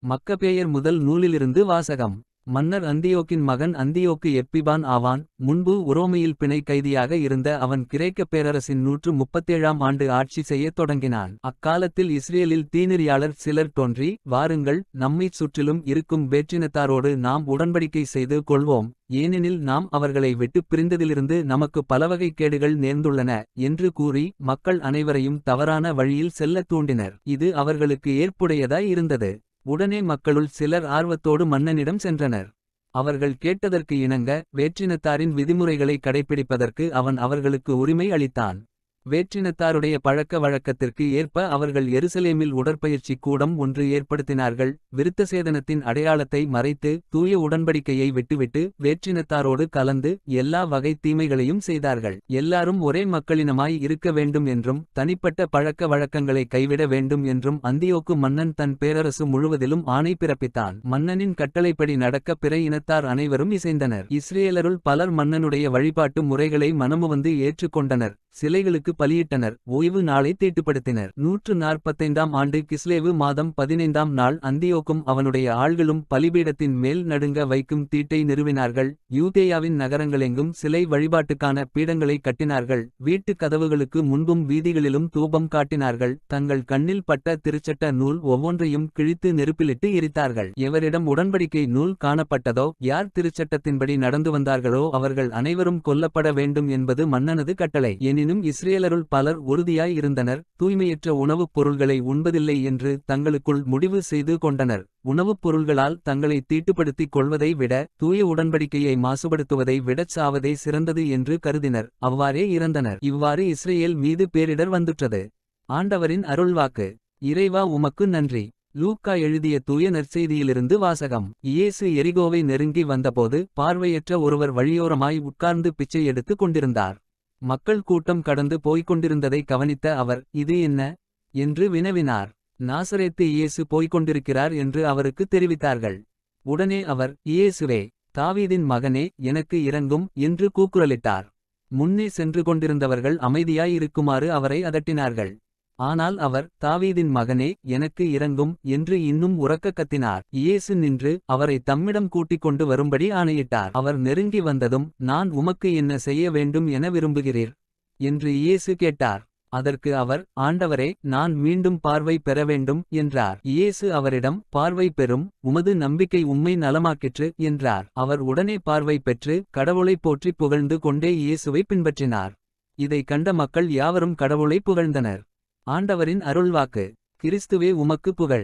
மக்கபேயர் முதல் நூலிலிருந்து வாசகம். மன்னர் அந்தியோக்கின் மகன் அந்தியோக்கு எப்பிபான் ஆவான். முன்பு உரோமையில் பிணை கைதியாக இருந்த அவன் கிரேக்கப் பேரரசின் 137ஆம் ஆண்டு ஆட்சி செய்யத் தொடங்கினான். அக்காலத்தில் இஸ்ரேலில் தீநெறியாளர் சிலர் தோன்றி, வாருங்கள், நம்மைச் சுற்றிலும் இருக்கும் வேற்றினத்தாரோடு நாம் உடன்படிக்கை செய்து கொள்வோம். ஏனெனில் நாம் அவர்களை விட்டுப் பிரிந்ததிலிருந்து நமக்கு பலவகை கேடுகள் நேர்ந்துள்ளன என்று கூறி மக்கள் அனைவரையும் தவறான வழியில் செல்லத் தூண்டினர். இது அவர்களுக்கு ஏற்புடையதாய் இருந்தது. உடனே மக்களுள் சிலர் ஆர்வத்தோடு மன்னனிடம் சென்றனர். அவர்கள் கேட்டதற்கு இணங்க வேற்றினத்தாரின் விதிமுறைகளை கடைப்பிடிப்பதற்கு அவன் அவர்களுக்கு உரிமை அளித்தான். வேற்றினத்தாருடைய பழக்க வழக்கத்திற்கு ஏற்ப அவர்கள் எருசலேமில் உடற்பயிற்சி கூடம் ஒன்று ஏற்படுத்தினார்கள். விருத்தசேதனத்தின் அடையாளத்தை மறைத்து தூய உடன்படிக்கையை விட்டுவிட்டு வேற்றினத்தாரோடு கலந்து எல்லா வகை தீமைகளையும் செய்தார்கள். எல்லாரும் ஒரே மக்களினமாய் இருக்க வேண்டும் என்றும் தனிப்பட்ட பழக்க வழக்கங்களை கைவிட வேண்டும் என்றும் அந்தியோக்கு மன்னன் தன் பேரரசு முழுவதிலும் ஆணை பிறப்பித்தான். மன்னனின் கட்டளைப்படி நடக்க பிற இனத்தார் அனைவரும் இசைந்தனர். இஸ்ரேலருள் பலர் மன்னனுடைய வழிபாட்டு முறைகளை மனமுவந்து ஏற்றுக்கொண்டனர். சிலைகளுக்கு பலியிட்டனர். ஓய்வு நாளை தீட்டுப்படுத்தினர். 145ஆம் ஆண்டு கிஸ்லேவு மாதம் 15ஆம் நாள் அந்தியோக்கும் அவனுடைய ஆள்களும் பலிபீடத்தின் மேல் நடுங்க வைக்கும் தீட்டை நிறுவினார்கள். யூதேயாவின் நகரங்களெங்கும் சிலை வழிபாட்டுக்கான பீடங்களை கட்டினார்கள். வீட்டுக் கதவுகளுக்கு முன்பும் வீதிகளிலும் தூபம் காட்டினார்கள். தங்கள் கண்ணில் பட்ட திருச்சட்ட நூல் ஒவ்வொன்றையும் கிழித்து நெருப்பிலிட்டு எரித்தார்கள். எவரிடம் உடன்படிக்கை நூல் காணப்பட்டதோ, யார் திருச்சட்டத்தின்படி நடந்து வந்தார்களோ அவர்கள் அனைவரும் கொல்லப்பட வேண்டும் என்பது மன்னனது கட்டளை. எனினும் இஸ்ரேலருள் பலர் உறுதியாய் இருந்தனர். தூய்மையற்ற உணவுப் பொருள்களை உண்பதில்லை என்று தங்களுக்குள் முடிவு செய்து கொண்டனர். உணவுப் பொருள்களால் தங்களை தீட்டுப்படுத்திக் கொள்வதை விட தூய உடன்படிக்கையை மாசுபடுத்துவதை விடச் சாவதே சிறந்தது என்று கருதினர். அவ்வாறே இறந்தனர். இவ்வாறு இஸ்ரேல் மீது பேரிடர் வந்துற்றது. ஆண்டவரின் அருள்வாக்கு. இறைவா, உமக்கு நன்றி. லூக்கா எழுதிய தூய நற்செய்தியிலிருந்து வாசகம். இயேசு எரிகோவை நெருங்கி வந்தபோது பார்வையற்ற ஒருவர் வழியோரமாய் உட்கார்ந்து பிச்சை எடுத்துக் கொண்டிருந்தார். மக்கள் கூட்டம் கடந்து போய்க் கொண்டிருந்ததை கவனித்த அவர், இது என்ன என்று வினவினார். நாசரேத்து இயேசு போய்க்கொண்டிருக்கிறார் என்று அவருக்கு தெரிவித்தார்கள். உடனே அவர், இயேசுவே, தாவீதின் மகனே, எனக்கு இரங்கும் என்று கூக்குரலிட்டார். முன்னே சென்று கொண்டிருந்தவர்கள் அமைதியாய் இருக்குமாறு அவரை அதட்டினார்கள். ஆனால் அவர், தாவீதின் மகனே, எனக்கு இரங்கும் என்று இன்னும் உரக்க கத்தினார். இயேசு நின்று அவரை தம்மிடம் கூட்டிக் கொண்டு வரும்படி ஆணையிட்டார். அவர் நெருங்கி வந்ததும், நான் உமக்கு என்ன செய்ய வேண்டும் என விரும்புகிறீர் என்று இயேசு கேட்டார். அதற்கு அவர், ஆண்டவரே, நான் மீண்டும் பார்வை பெற வேண்டும் என்றார். இயேசு அவரிடம், பார்வை பெறும், உமது நம்பிக்கை உம்மை நலமாக்கிற்று என்றார். அவர் உடனே பார்வை பெற்று கடவுளைப் போற்றி புகழ்ந்து கொண்டே இயேசுவை பின்பற்றினார். இதை கண்ட மக்கள் யாவரும் கடவுளை புகழ்ந்தனர். ஆண்டவரின் அருள்வாக்கு. கிறிஸ்துவே, உமக்கு புகழ்.